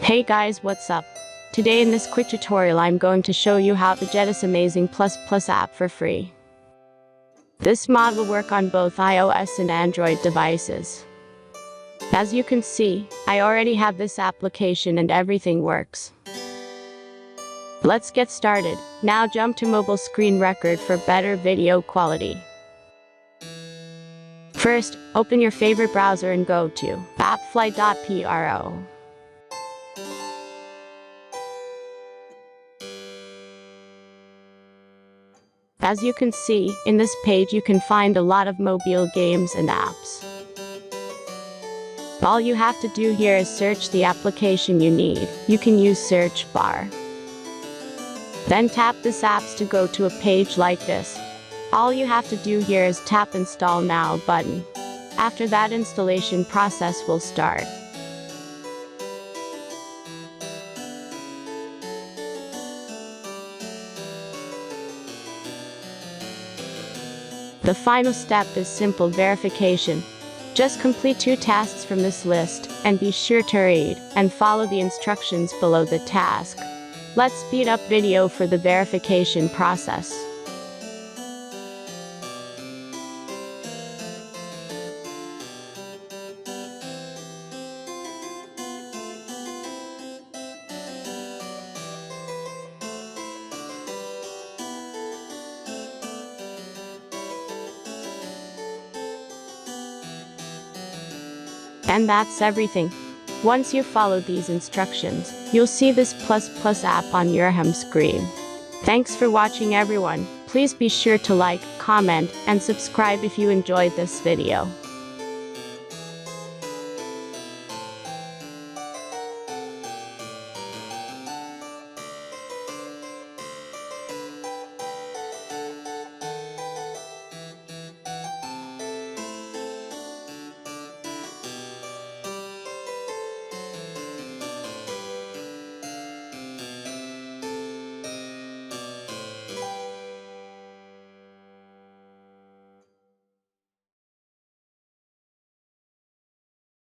Hey guys, what's up? Today in this quick tutorial I'm going to show you how to get this amazing plus app for free. This mod will work on both iOS and Android devices. As you can see, I already have this application and everything works. Let's get started. Now jump to mobile screen record for better video quality. First, open your favorite browser and go to appfly.pro. As you can see, in this page you can find a lot of mobile games and apps. All you have to do here is search the application you need. You can use search bar. Then tap this apps to go to a page like this. All you have to do here is tap Install Now button. After that, installation process will start. The final step is simple verification. Just complete 2 tasks from this list, and be sure to read and follow the instructions below the task. Let's speed up video for the verification process. And that's everything. Once you follow these instructions, you'll see this plus app on your home screen. Thanks for watching everyone. Please be sure to like, comment, and subscribe if you enjoyed this video.